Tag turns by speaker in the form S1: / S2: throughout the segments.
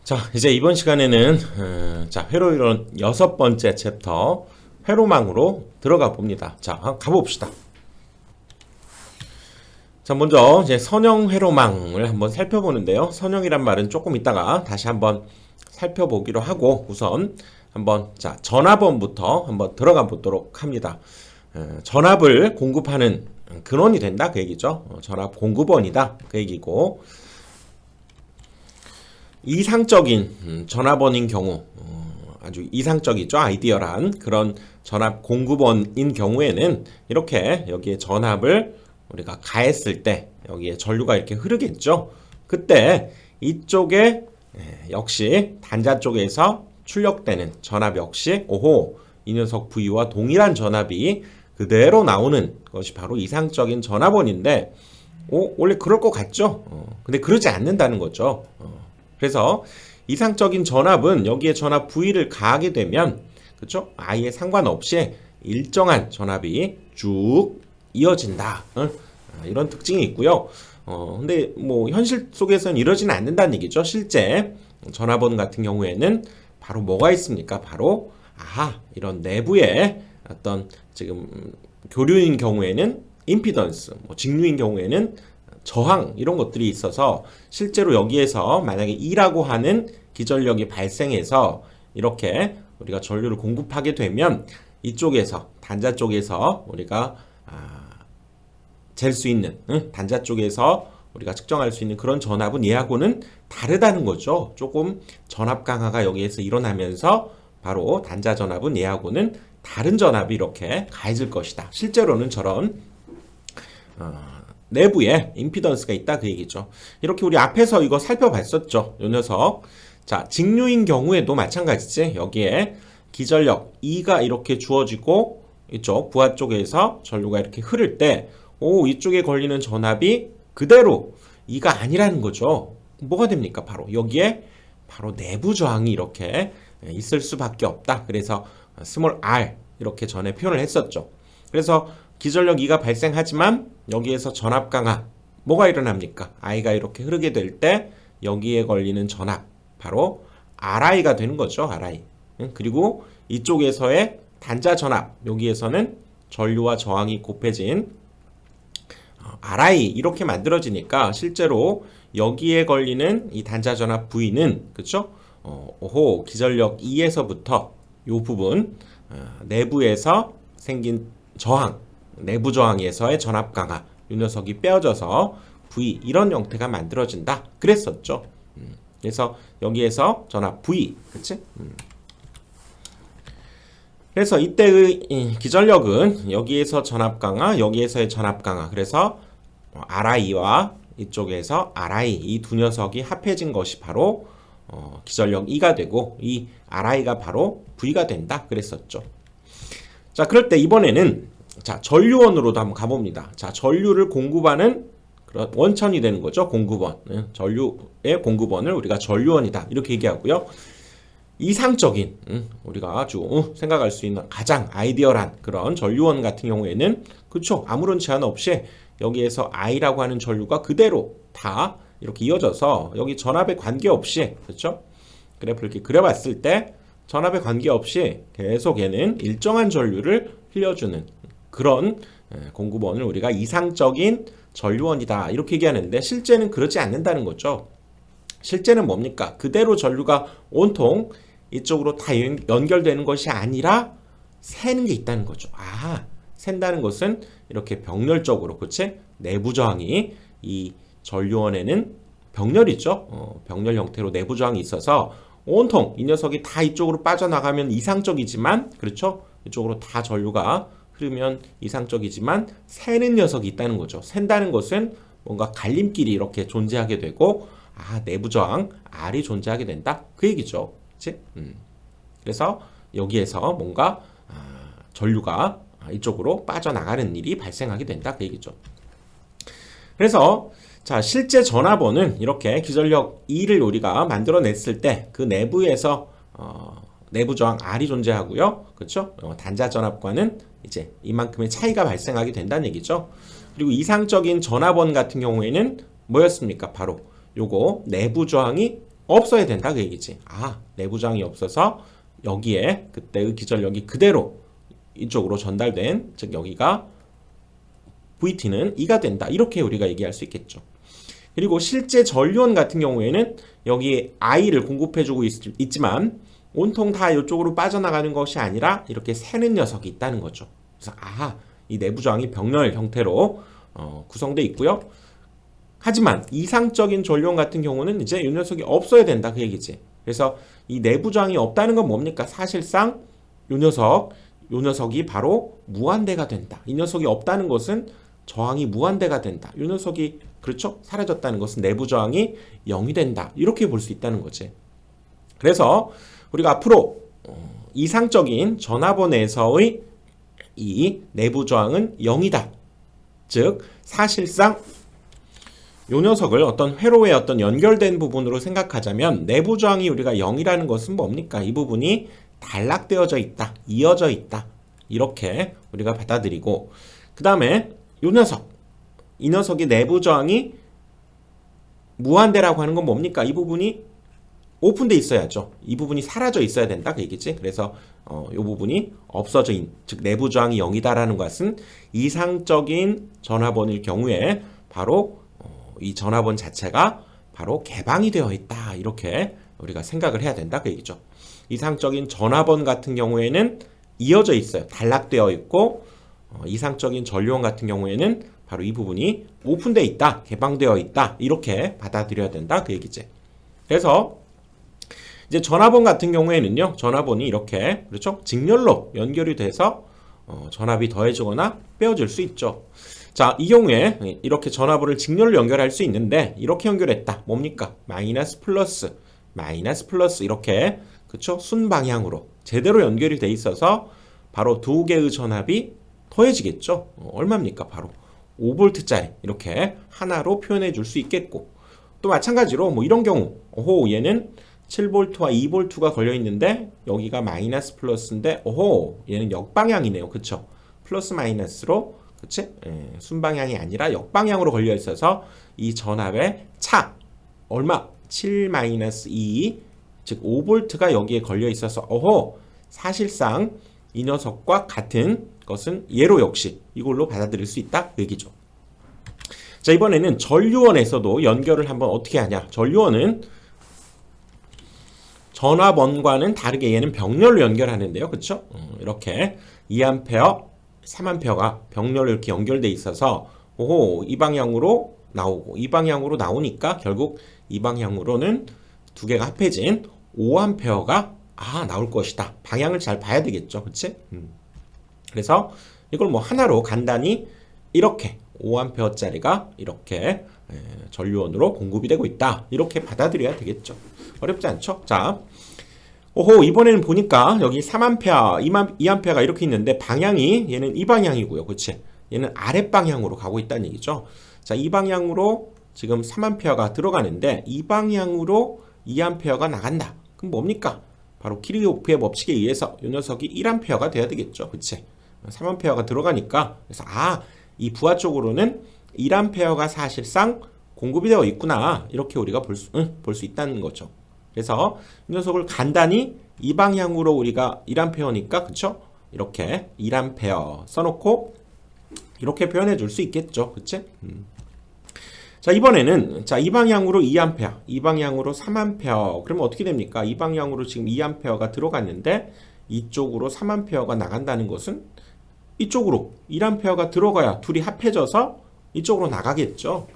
S1: 자, 이제 이번 시간에는 자, 회로 이론 6번째 챕터 회로망으로 들어가 봅니다. 자, 가봅시다. 자, 먼저 이제 선형 회로망을 한번 살펴보는데요. 선형이란 말은 조금 이따가 다시 한번 살펴보기로 하고 우선 한번 자, 전압원부터 한번 들어가 보도록 합니다. 전압을 공급하는 근원이 된다 그 얘기죠. 전압 공급원이다 그 얘기고, 이상적인 전압원인 경우, 아주 이상적이죠. 아이디어란 그런 전압 공급원인 경우에는 이렇게 여기에 전압을 우리가 가했을 때 여기에 전류가 이렇게 흐르겠죠. 그때 이쪽에 역시 단자 쪽에서 출력되는 전압 역시 오호, 이 녀석 V와 동일한 전압이 그대로 나오는 것이 바로 이상적인 전압원인데, 원래 그럴 것 같죠. 근데 그러지 않는다는 거죠. 그래서 이상적인 전압은 여기에 전압 V를 가하게 되면, 그렇죠? 아예 상관없이 일정한 전압이 쭉 이어진다. 이런 특징이 있고요. 근데 뭐 현실 속에서는 이러지는 않는다는 얘기죠. 실제 전압원 같은 경우에는 바로 뭐가 있습니까? 바로 이런 내부에 어떤 지금 교류인 경우에는 임피던스, 직류인 경우에는 저항 이런 것들이 있어서 실제로 여기에서 만약에 E라고 하는 기전력이 발생해서 이렇게 우리가 전류를 공급하게 되면 이쪽에서 단자 쪽에서 우리가 잴 수 있는 단자 쪽에서 우리가 측정할 수 있는 그런 전압은 얘하고는 다르다는 거죠. 조금 전압 강화가 여기에서 일어나면서 바로 단자 전압은 얘하고는 다른 전압이 이렇게 가해질 것이다. 실제로는 저런 내부에 임피던스가 있다 그 얘기죠. 이렇게 우리 앞에서 이거 살펴봤었죠. 이 녀석. 자, 직류인 경우에도 마찬가지지. 여기에 기전력 E가 이렇게 주어지고 이쪽 부하 쪽에서 전류가 이렇게 흐를 때 이쪽에 걸리는 전압이 그대로 E가 아니라는 거죠. 뭐가 됩니까? 바로 여기에 바로 내부 저항이 이렇게 있을 수밖에 없다. 그래서 스몰 r 이렇게 전에 표현을 했었죠. 그래서 기전력 E가 발생하지만 여기에서 전압 강화 뭐가 일어납니까? I가 이렇게 흐르게 될 때 여기에 걸리는 전압 바로 RI가 되는 거죠. RI. 그리고 이쪽에서의 단자 전압 여기에서는 전류와 저항이 곱해진 RI 이렇게 만들어지니까 실제로 여기에 걸리는 이 단자 전압 V는 그렇죠? 기전력 E에서부터 이 부분 내부에서 생긴 저항, 내부 저항에서의 전압 강화 이 녀석이 빼어져서 V 이런 형태가 만들어진다 그랬었죠. 그래서 여기에서 전압 V 그치? 그래서 이때의 기전력은 여기에서 전압 강화, 여기에서의 전압 강화. 그래서 RI와 이쪽에서 RI 이 두 녀석이 합해진 것이 바로 기전력 E가 되고 이 RI가 바로 V가 된다 그랬었죠. 자, 그럴 때 이번에는 자, 전류원으로도 한번 가봅니다. 자, 전류를 공급하는 그런 원천이 되는 거죠. 공급원. 전류의 공급원을 우리가 전류원이다 이렇게 얘기하고요. 이상적인 우리가 아주 생각할 수 있는 가장 아이디어란 그런 전류원 같은 경우에는 그렇죠. 아무런 제한 없이 여기에서 I라고 하는 전류가 그대로 다 이렇게 이어져서 여기 전압에 관계없이 그렇죠. 그래프를 이렇게 그려봤을 때 전압에 관계없이 계속 얘는 일정한 전류를 흘려주는 그런 공급원을 우리가 이상적인 전류원이다 이렇게 얘기하는데 실제는 그렇지 않는다는 거죠. 실제는 뭡니까? 그대로 전류가 온통 이쪽으로 다 연결되는 것이 아니라 새는 게 있다는 거죠. 샌다는 것은 이렇게 병렬적으로 그치? 내부 저항이 이 전류원에는 병렬이죠. 병렬 형태로 내부 저항이 있어서 온통 이 녀석이 다 이쪽으로 빠져나가면 이상적이지만 그렇죠? 이쪽으로 다 전류가 흐르면 이상적이지만 새는 녀석이 있다는 거죠. 샌다는 것은 뭔가 갈림길이 이렇게 존재하게 되고 내부 저항 R이 존재하게 된다 그 얘기죠. 그치? 그래서 여기에서 뭔가 전류가 이쪽으로 빠져나가는 일이 발생하게 된다 그 얘기죠. 그래서 자, 실제 전압원은 이렇게 기전력 E를 우리가 만들어냈을 때 그 내부에서 내부 저항 R이 존재하고요. 그렇죠? 단자 전압과는 이제 이만큼의 차이가 발생하게 된다는 얘기죠. 그리고 이상적인 전압원 같은 경우에는 뭐였습니까? 바로 요거 내부 저항이 없어야 된다 그 얘기지. 아, 내부저항이 없어서 여기에 그때의 기전력이 그대로 이쪽으로 전달된, 즉 여기가 VT는 2가 된다. 이렇게 우리가 얘기할 수 있겠죠. 그리고 실제 전류원 같은 경우에는 여기 I를 공급해주고 있지만 온통 다 이쪽으로 빠져나가는 것이 아니라 이렇게 새는 녀석이 있다는 거죠. 그래서 이 내부저항이 병렬 형태로 구성되어 있고요. 하지만 이상적인 전류원 같은 경우는 이제 이 녀석이 없어야 된다 그 얘기지. 그래서 이 내부저항이 없다는 건 뭡니까? 사실상 이 녀석이 바로 무한대가 된다. 이 녀석이 없다는 것은 저항이 무한대가 된다. 이 녀석이 그렇죠? 사라졌다는 것은 내부저항이 0이 된다. 이렇게 볼 수 있다는 거지. 그래서 우리가 앞으로 이상적인 전압원에서의 이 내부저항은 0이다. 즉 사실상 이 녀석을 어떤 회로의 어떤 연결된 부분으로 생각하자면 내부저항이 우리가 0이라는 것은 뭡니까? 이 부분이 단락되어져 있다. 이어져 있다. 이렇게 우리가 받아들이고 그 다음에 이 녀석의 내부저항이 무한대라고 하는 건 뭡니까? 이 부분이 오픈돼 있어야죠. 이 부분이 사라져 있어야 된다 그 얘기지. 그래서 이 부분이 없어져 즉 내부저항이 0이다라는 것은 이상적인 전압원일 경우에 바로 이 전압원 자체가 바로 개방이 되어 있다. 이렇게 우리가 생각을 해야 된다 그 얘기죠. 이상적인 전압원 같은 경우에는 이어져 있어요. 단락되어 있고 이상적인 전류원 같은 경우에는 바로 이 부분이 오픈되어 있다. 개방되어 있다. 이렇게 받아들여야 된다 그 얘기지. 그래서 이제 전압원 같은 경우에는요. 전압원이 이렇게 그렇죠? 직렬로 연결이 돼서 전압이 더해지거나 빼어질 수 있죠. 자, 이 경우에 이렇게 전압원을 직렬로 연결할 수 있는데 이렇게 연결했다. 뭡니까? 마이너스 플러스 이렇게 그렇죠? 순방향으로 제대로 연결이 돼 있어서 바로 두 개의 전압이 더해지겠죠. 얼마입니까? 바로 5V짜리 이렇게 하나로 표현해 줄 수 있겠고 또 마찬가지로 뭐 이런 경우 얘는 7V와 2V가 걸려 있는데 여기가 마이너스 플러스인데 얘는 역방향이네요. 그쵸? 플러스 마이너스로 그치? 순방향이 아니라 역방향으로 걸려 있어서 이 전압의 차 얼마? 7-2 즉 5V가 여기에 걸려 있어서 사실상 이 녀석과 같은 것은 얘로 역시 이걸로 받아들일 수 있다 그 얘기죠. 자, 이번에는 전류원에서도 연결을 한번 어떻게 하냐. 전류원은 전압원과는 다르게 얘는 병렬로 연결하는데요. 그쵸? 이렇게 2A, 3A가 병렬로 이렇게 연결돼 있어서 이 방향으로 나오고 이 방향으로 나오니까 결국 이 방향으로는 두 개가 합해진 5A가 나올 것이다. 방향을 잘 봐야 되겠죠. 그치? 그래서 이걸 뭐 하나로 간단히 이렇게 5A짜리가 이렇게 전류원으로 공급이 되고 있다. 이렇게 받아들여야 되겠죠. 어렵지 않죠? 자, 이번에는 보니까 여기 3A, 2A가 이렇게 있는데 방향이 얘는 이 방향이고요. 그치? 얘는 아랫방향으로 가고 있다는 얘기죠. 자, 이 방향으로 지금 3A가 들어가는데 이 방향으로 2A가 나간다. 그럼 뭡니까? 바로 키르호프의 법칙에 의해서 이 녀석이 1A가 돼야 되겠죠. 그치? 3A가 들어가니까 그래서 이 부하 쪽으로는 1A가 사실상 공급이 되어 있구나. 이렇게 우리가 볼 수 있다는 거죠. 그래서 이 녀석을 간단히 이 방향으로 우리가 1A니까 그쵸? 이렇게 1A 써놓고 이렇게 표현해 줄 수 있겠죠. 그치? 자, 이번에는 이 방향으로 2A, 이 방향으로 3A. 그러면 어떻게 됩니까? 이 방향으로 지금 2A가 들어갔는데 이쪽으로 3A가 나간다는 것은 이쪽으로 1A가 들어가야 둘이 합해져서 이쪽으로 나가겠죠.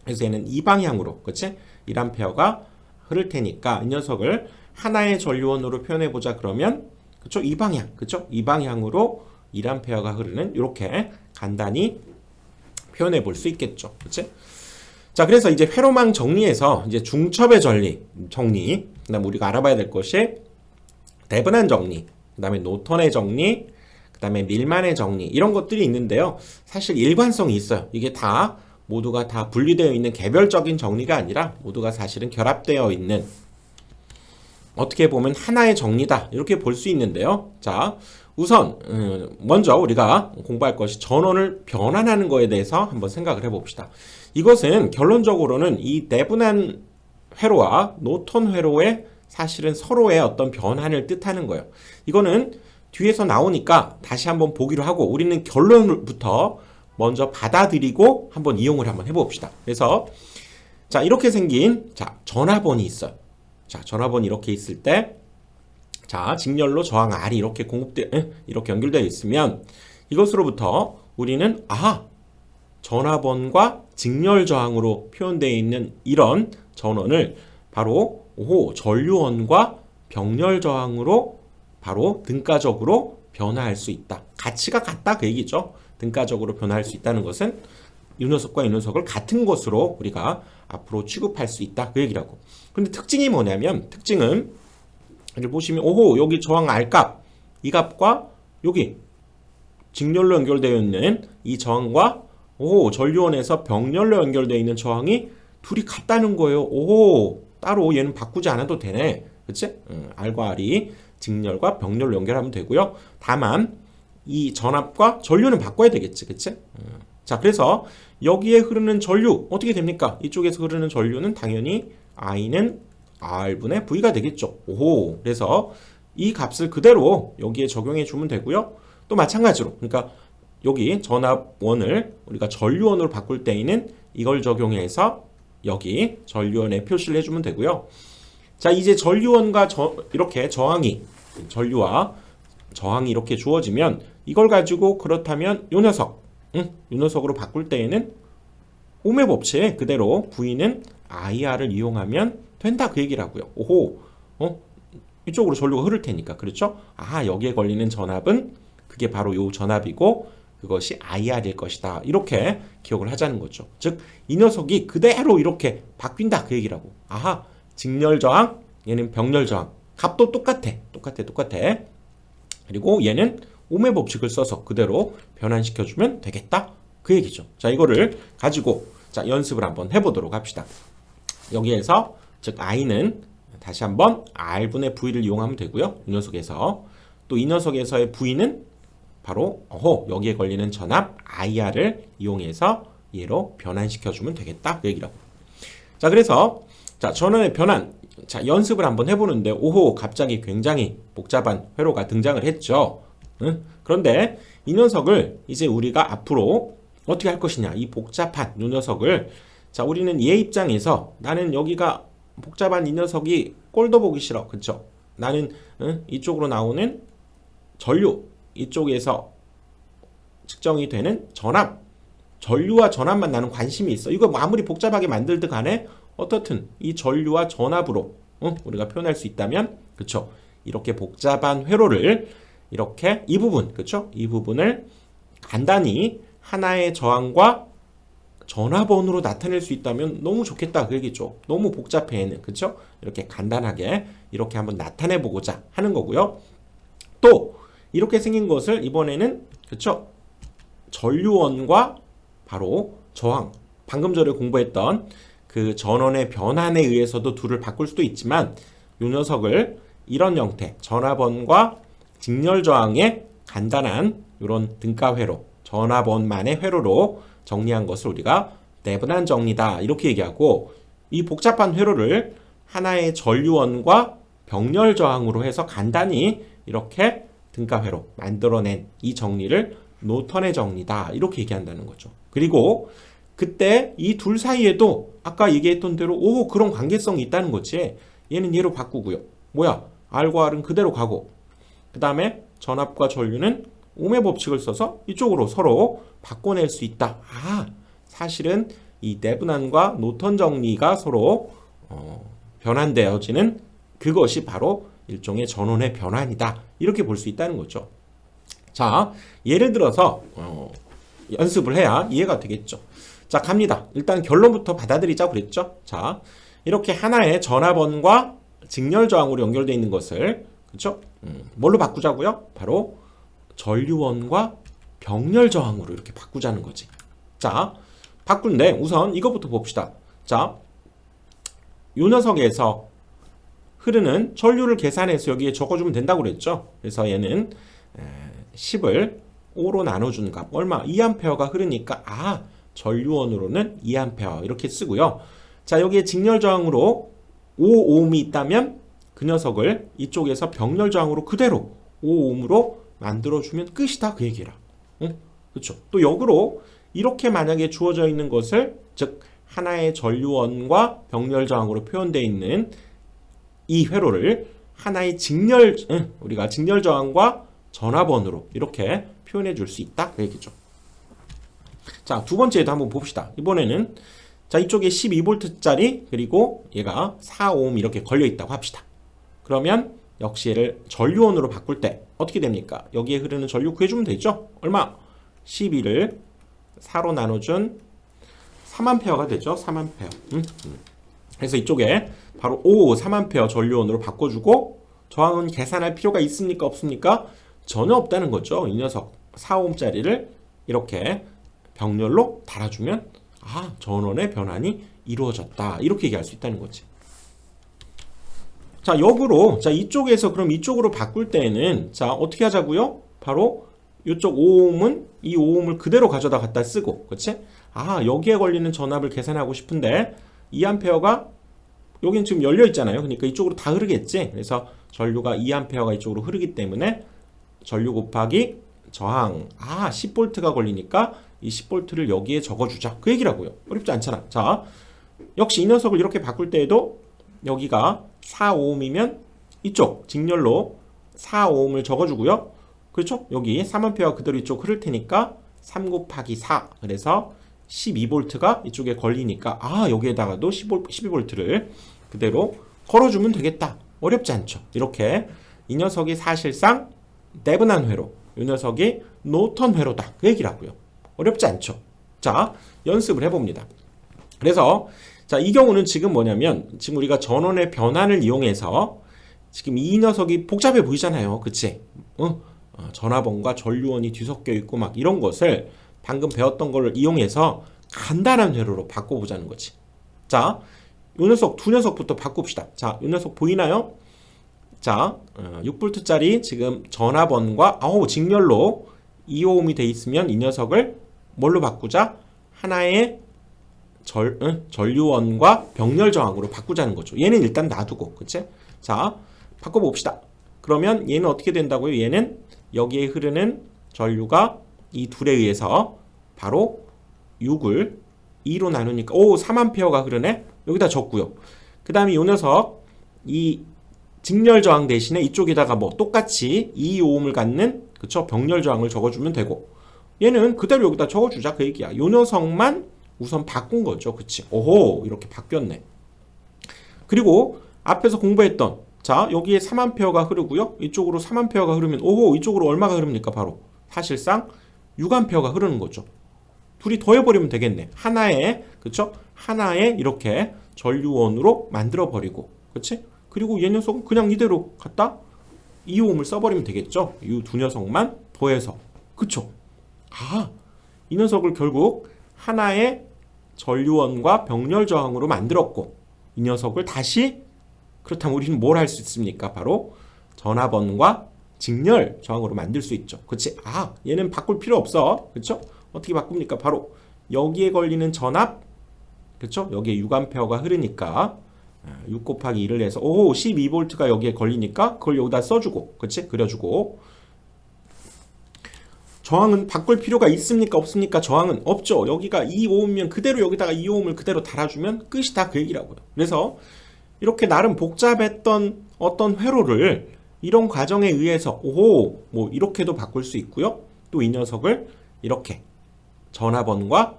S1: 그래서 얘는 이 방향으로, 그치? 1A가 흐를 테니까 이 녀석을 하나의 전류원으로 표현해 보자 그러면 그쵸? 이 방향, 그쵸? 이 방향으로 1A가 흐르는 이렇게 간단히 표현해 볼 수 있겠죠. 그치? 자, 그래서 이제 회로망 정리에서 이제 중첩의 정리, 그다음 우리가 알아봐야 될 것이 데브난 정리, 그다음에 노턴의 정리, 그다음에 밀만의 정리 이런 것들이 있는데요. 사실 일관성이 있어요. 이게 모두가 다 분리되어 있는 개별적인 정리가 아니라 모두가 사실은 결합되어 있는 어떻게 보면 하나의 정리다 이렇게 볼 수 있는데요. 자, 우선 먼저 우리가 공부할 것이 전원을 변환하는 거에 대해서 한번 생각을 해봅시다. 이것은 결론적으로는 이 내분한 회로와 노턴 회로의 사실은 서로의 어떤 변환을 뜻하는 거예요. 이거는 뒤에서 나오니까 다시 한번 보기로 하고 우리는 결론부터 먼저 받아들이고 한번 이용을 한번 해봅시다. 그래서 자 이렇게 생긴 자 전화번이 있어요. 자 전화번이 이렇게 있을 때 자 직렬로 저항 R이 이렇게 이렇게 연결되어 있으면 이것으로부터 우리는 전화번과 직렬 저항으로 표현되어 있는 이런 전원을 바로 전류원과 병렬 저항으로 바로 등가적으로 변화할 수 있다. 가치가 같다 그 얘기죠. 등가적으로 변화할 수 있다는 것은 이 녀석과 이 녀석을 같은 것으로 우리가 앞으로 취급할 수 있다 그 얘기라고. 근데 특징이 뭐냐면 특징은 여기 보시면 여기 저항 R값 이 값과 여기 직렬로 연결되어 있는 이 저항과 전류원에서 병렬로 연결되어 있는 저항이 둘이 같다는 거예요. 따로 얘는 바꾸지 않아도 되네. 그치? R과 R이 직렬과 병렬로 연결하면 되고요. 다만 이 전압과 전류는 바꿔야 되겠지. 그치? 자, 그래서 여기에 흐르는 전류 어떻게 됩니까? 이쪽에서 흐르는 전류는 당연히 I는 R분의 V가 되겠죠. 그래서 이 값을 그대로 여기에 적용해 주면 되고요. 또 마찬가지로 그러니까 여기 전압원을 우리가 전류원으로 바꿀 때에는 이걸 적용해서 여기 전류원에 표시를 해주면 되고요. 자 이제 전류원과 이렇게 전류와 저항이 이렇게 주어지면 이걸 가지고 그렇다면 요 녀석으로 바꿀 때에는 옴의 법칙 그대로 V는 IR을 이용하면 된다 그 얘기라고요. 이쪽으로 전류가 흐를 테니까 그렇죠? 여기에 걸리는 전압은 그게 바로 요 전압이고 그것이 IR일 것이다. 이렇게 기억을 하자는 거죠. 즉 이 녀석이 그대로 이렇게 바뀐다 그 얘기라고. 직렬 저항 얘는 병렬 저항 값도 똑같아. 그리고 얘는 옴의 법칙을 써서 그대로 변환시켜주면 되겠다 그 얘기죠. 자 이거를 가지고 자 연습을 한번 해보도록 합시다. 여기에서 즉 I는 다시 한번 R분의 V를 이용하면 되고요. 이 녀석에서 또 이 녀석에서의 V는 바로 여기에 걸리는 전압 IR을 이용해서 얘로 변환시켜주면 되겠다 그 얘기라고. 자 그래서 자 전원의 변환 자 연습을 한번 해보는데 갑자기 굉장히 복잡한 회로가 등장을 했죠. 그런데 이 녀석을 이제 우리가 앞으로 어떻게 할 것이냐 이 복잡한 이 녀석을 자 우리는 얘 입장에서 나는 여기가 복잡한 이 녀석이 꼴도 보기 싫어 그쵸? 나는 이쪽으로 나오는 전류 이쪽에서 측정이 되는 전압 전류와 전압만 나는 관심이 있어. 이거 아무리 복잡하게 만들든 간에 어떻든 이 전류와 전압으로 우리가 표현할 수 있다면 그쵸? 이렇게 복잡한 회로를 이렇게 이 부분 그쵸? 이 부분을 간단히 하나의 저항과 전압원으로 나타낼 수 있다면 너무 좋겠다 그 얘기죠. 너무 복잡해 얘는 그쵸? 이렇게 간단하게 이렇게 한번 나타내 보고자 하는 거고요. 또 이렇게 생긴 것을 이번에는 그쵸? 전류원과 바로 저항 방금 전에 공부했던 그 전원의 변환에 의해서도 둘을 바꿀 수도 있지만 이 녀석을 이런 형태 전압원과 직렬 저항의 간단한 이런 등가회로 전압원만의 회로로 정리한 것을 우리가 내분한 정리다 이렇게 얘기하고 이 복잡한 회로를 하나의 전류원과 병렬 저항으로 해서 간단히 이렇게 등가회로 만들어낸 이 정리를 노턴의 정리다 이렇게 얘기한다는 거죠. 그리고 그때 이 둘 사이에도 아까 얘기했던 대로 그런 관계성이 있다는 거지. 얘는 얘로 바꾸고요. R과 R은 그대로 가고 그 다음에 전압과 전류는 옴의 법칙을 써서 이쪽으로 서로 바꿔낼 수 있다. 사실은 이 내분한과 노턴 정리가 서로 변환되어지는 그것이 바로 일종의 전원의 변환이다. 이렇게 볼 수 있다는 거죠. 자, 예를 들어서 연습을 해야 이해가 되겠죠. 자, 갑니다. 일단 결론부터 받아들이자고 그랬죠. 자, 이렇게 하나의 전압원과 직렬 저항으로 연결되어 있는 것을 그렇죠? 뭘로 바꾸자고요? 바로 전류원과 병렬 저항으로 이렇게 바꾸자는 거지. 자, 바꾼데 우선 이것부터 봅시다. 자, 요 녀석에서 흐르는 전류를 계산해서 여기에 적어주면 된다고 그랬죠. 그래서 얘는 10을 5로 나눠준 값 얼마? 2A가 흐르니까 전류원으로는 2A 이렇게 쓰고요. 자, 여기에 직렬 저항으로 5오음이 있다면 그 녀석을 이쪽에서 병렬 저항으로 그대로 5오음으로 만들어주면 끝이다 그 얘기라. 응? 그렇죠. 또 역으로 이렇게 만약에 주어져 있는 것을 즉 하나의 전류원과 병렬 저항으로 표현되어 있는 이 회로를 하나의 우리가 직렬 저항과 전압원으로 이렇게 표현해 줄 수 있다 그 얘기죠. 자, 두 번째도 한번 봅시다. 이번에는 자, 이쪽에 12V짜리 그리고 얘가 4오hm 이렇게 걸려 있다고 합시다. 그러면 역시 얘를 전류원으로 바꿀 때 어떻게 됩니까? 여기에 흐르는 전류 구해주면 되죠? 얼마? 12를 4로 나눠준 3A 되죠? 3A. 그래서 이쪽에 바로 3A 전류원으로 바꿔주고 저항은 계산할 필요가 있습니까? 없습니까? 전혀 없다는 거죠. 이 녀석 4ohm짜리를 이렇게 병렬로 달아주면 전원의 변환이 이루어졌다. 이렇게 얘기할 수 있다는 거지. 자, 역으로 자, 이쪽에서 그럼 이쪽으로 바꿀 때에는 자, 어떻게 하자고요? 바로 이쪽 5ohm은 이 5ohm을 그대로 가져다 갖다 쓰고, 그렇지? 여기에 걸리는 전압을 계산하고 싶은데 2A가 여긴 지금 열려 있잖아요. 그러니까 이쪽으로 다 흐르겠지. 그래서 전류가 2A가 이쪽으로 흐르기 때문에 전류 곱하기 저항 10V가 걸리니까 이 10V를 여기에 적어주자 그 얘기라고요. 어렵지 않잖아. 자, 역시 이 녀석을 이렇게 바꿀 때에도 여기가 4ohm이면 이쪽 직렬로 4ohm을 적어주고요. 그렇죠? 여기 3A 그대로 이쪽 흐를 테니까 3 곱하기 4 그래서 12V가 이쪽에 걸리니까 여기에다가도 12V를 그대로 걸어주면 되겠다. 어렵지 않죠? 이렇게 이 녀석이 사실상 네분한 회로, 이 녀석이 노턴 회로다 그 얘기라고요. 어렵지 않죠? 자, 연습을 해봅니다. 그래서 자, 이 경우는 지금 뭐냐면 지금 우리가 전원의 변환을 이용해서 지금 이 녀석이 복잡해 보이잖아요. 그치? 전압원과 전류원이 뒤섞여 있고 막 이런 것을 방금 배웠던 걸 이용해서 간단한 회로로 바꿔보자는 거지. 자, 이 녀석 두 녀석부터 바꿉시다. 자, 이 녀석 보이나요? 자, 6V짜리 지금 전압원과 직렬로 2ohm이 돼 있으면 이 녀석을 뭘로 바꾸자? 하나의 전류원과 병렬 저항으로 바꾸자는 거죠. 얘는 일단 놔두고, 그치? 자, 바꿔봅시다. 그러면 얘는 어떻게 된다고요? 얘는 여기에 흐르는 전류가 이 둘에 의해서 바로 6을 2로 나누니까 3A가 흐르네? 여기다 적고요. 그 다음에 이 녀석 이 직렬 저항 대신에 이쪽에다가 뭐 똑같이 2ohm을 갖는 그쵸? 병렬 저항을 적어주면 되고 얘는 그대로 여기다 적어주자 그 얘기야. 이 녀석만 우선 바꾼 거죠. 그치? 오호 이렇게 바뀌었네. 그리고 앞에서 공부했던 자 여기에 3A가 흐르고요. 이쪽으로 3A가 흐르면 오호 이쪽으로 얼마가 흐릅니까? 바로 사실상 6A가 흐르는 거죠. 둘이 더해버리면 되겠네. 하나에 그쵸? 하나에 이렇게 전류원으로 만들어버리고 그치? 그리고 얘 녀석은 그냥 이대로 갖다 2ohm을 써버리면 되겠죠. 이 두 녀석만 더해서 그쵸? 이 녀석을 결국 하나의 전류원과 병렬 저항으로 만들었고 이 녀석을 다시 그렇다면 우리는 뭘 할 수 있습니까? 바로 전압원과 직렬 저항으로 만들 수 있죠. 그치? 얘는 바꿀 필요 없어. 그쵸? 어떻게 바꿉니까? 바로 여기에 걸리는 전압 그쵸? 여기에 6A가 흐르니까 6 곱하기 2를 해서 12V가 여기에 걸리니까 그걸 여기다 써주고 그치? 그려주고 저항은 바꿀 필요가 있습니까? 없습니까? 저항은 없죠. 여기가 2ohm이면 그대로 여기다가 2ohm을 그대로 달아주면 끝이다 그 얘기라고요. 그래서 이렇게 나름 복잡했던 어떤 회로를 이런 과정에 의해서 뭐 이렇게도 바꿀 수 있고요. 또 이 녀석을 이렇게 전압원과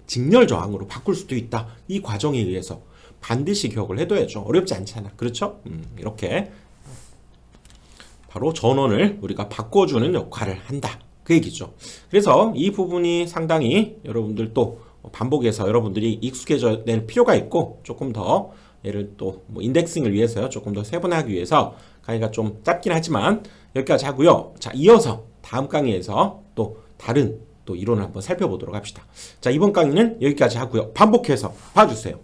S1: 직렬 저항으로 바꿀 수도 있다. 이 과정에 의해서 반드시 기억을 해둬야죠. 어렵지 않잖아. 그렇죠? 이렇게 바로 전원을 우리가 바꿔주는 역할을 한다. 그 얘기죠. 그래서 이 부분이 상당히 여러분들 또 반복해서 여러분들이 익숙해져야 될 필요가 있고 조금 더 얘를 또 뭐 인덱싱을 위해서요. 조금 더 세분화하기 위해서 강의가 좀 짧긴 하지만 여기까지 하고요. 자, 이어서 다음 강의에서 또 다른 또 이론을 한번 살펴보도록 합시다. 자, 이번 강의는 여기까지 하고요. 반복해서 봐주세요.